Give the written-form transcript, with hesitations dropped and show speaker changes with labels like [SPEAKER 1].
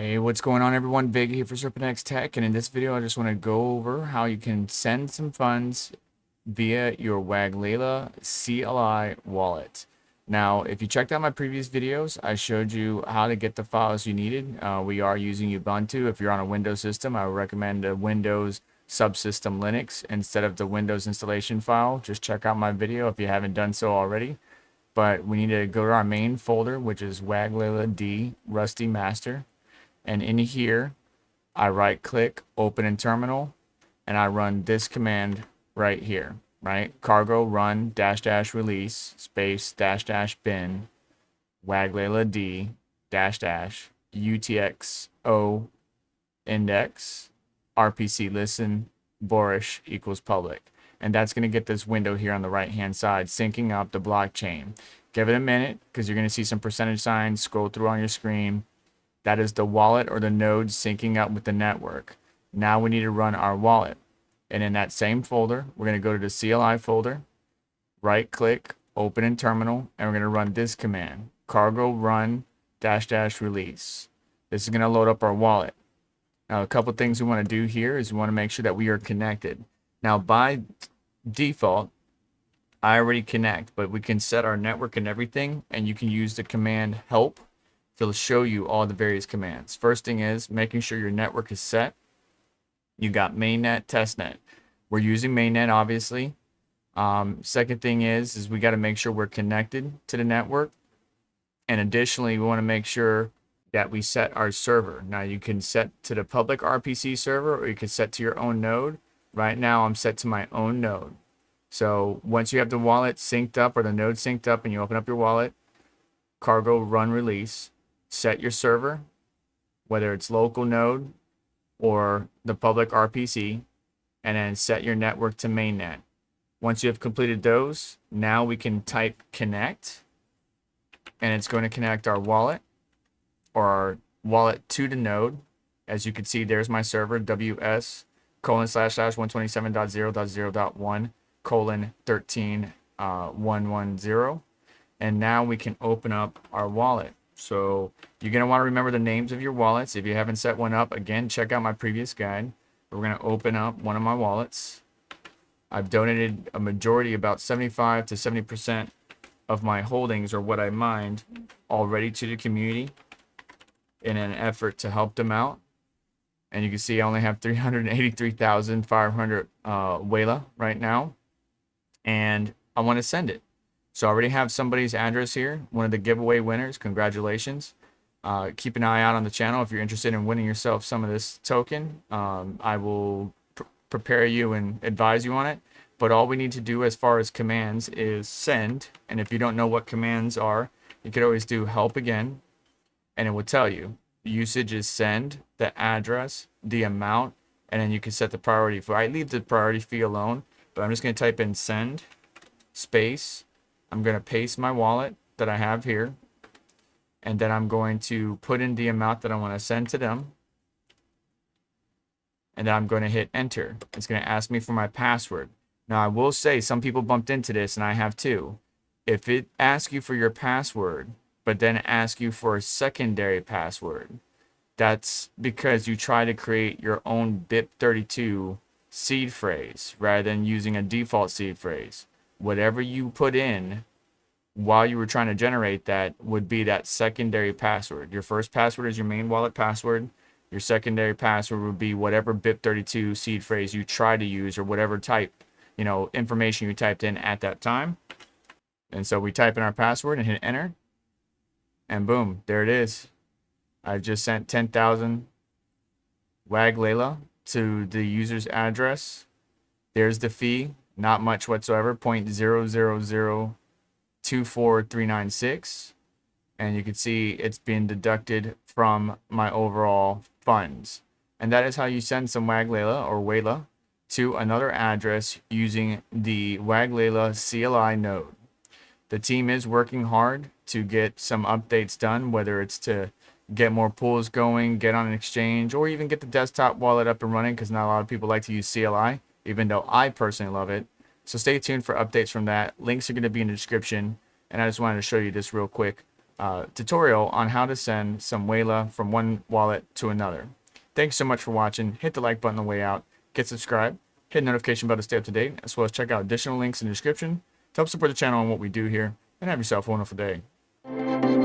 [SPEAKER 1] Hey, what's going on everyone? Big here for SerpentX Tech, and in this video I just want to go over how you can send some funds via your WagLayla CLI wallet. Now, if you checked out my previous videos, I showed you how to get the files you needed. We are using Ubuntu. If you're on a Windows system, I would recommend a Windows subsystem Linux instead of the Windows installation file. Just check out my video if you haven't done so already. But we need to go to our main folder, which is WagLayla D Rusty Master. And in here, I right click, open in terminal, and I run this command right here, right? Cargo run -- release space -- bin WagLayla D -- UTX O index RPC listen bourish equals public. And that's going to get this window here on the right hand side syncing up the blockchain. Give it a minute because you're going to see some percentage signs scroll through on your screen. That is the wallet or the node syncing up with the network. Now we need to run our wallet. And in that same folder, we're going to go to the CLI folder, right click, open in terminal, and we're going to run this command, cargo run -- release. This is going to load up our wallet. Now, a couple things we want to do here is we want to make sure that we are connected. Now, by default, I already connect, but we can set our network and everything, and you can use the command help. It'll show you all the various commands. First thing is making sure your network is set. You got mainnet, testnet. We're using mainnet, obviously. Second thing is we got to make sure we're connected to the network. And additionally, we want to make sure that we set our server. Now, you can set to the public RPC server, or you can set to your own node. Right now, I'm set to my own node. So once you have the wallet synced up or the node synced up and you open up your wallet, cargo run release, set your server, whether it's local node or the public RPC, and then set your network to mainnet. Once you have completed those, now we can type connect, and it's going to connect our wallet or our wallet to the node. As you can see, there's my server, ws://127.0.0.1:13.110. And now we can open up our wallet. So you're going to want to remember the names of your wallets. If you haven't set one up, again, check out my previous guide. We're going to open up one of my wallets. I've donated a majority, about 75 to 70% of my holdings or what I mined already to the community in an effort to help them out. And you can see I only have 383,500 WagLayla right now. And I want to send it. So I already have somebody's address here, one of the giveaway winners. Congratulations. Keep an eye out on the channel if you're interested in winning yourself some of this token. I will prepare you and advise you on it. But all we need to do as far as commands is send. And if you don't know what commands are, you could always do help again. And it will tell you. Usage is send, the address, the amount, and then you can set the priority fee. I leave the priority fee alone, but I'm just going to type in send space. I'm going to paste my wallet that I have here, and then I'm going to put in the amount that I want to send to them, and then I'm going to hit enter. It's going to ask me for my password. Now, I will say some people bumped into this, and I have too. If it asks you for your password, but then ask you for a secondary password, that's because you try to create your own BIP32 seed phrase rather than using a default seed phrase. Whatever you put in while you were trying to generate that would be that secondary password. Your first password is your main wallet password. Your secondary password would be whatever BIP32 seed phrase you try to use or whatever type, information you typed in at that time. And so we type in our password and hit enter. And boom, there it is. I just sent 10,000 WagLayla to the user's address. There's the fee. Not much whatsoever, 0.00024396, and you can see it's being deducted from my overall funds. And that is how you send some WagLayla or WagLayla to another address using the WagLayla CLI node. The team is working hard to get some updates done, whether it's to get more pools going, get on an exchange, or even get the desktop wallet up and running, because not a lot of people like to use CLI, even though I personally love it. So stay tuned for updates from that. Links are going to be in the description. And I just wanted to show you this real quick. tutorial on how to send some WagLayla from one wallet to another. Thanks so much for watching. Hit the like button on the way out. Get subscribed. Hit the notification bell to stay up to date, as well as check out additional links in the description to help support the channel and what we do here. And have yourself a wonderful day.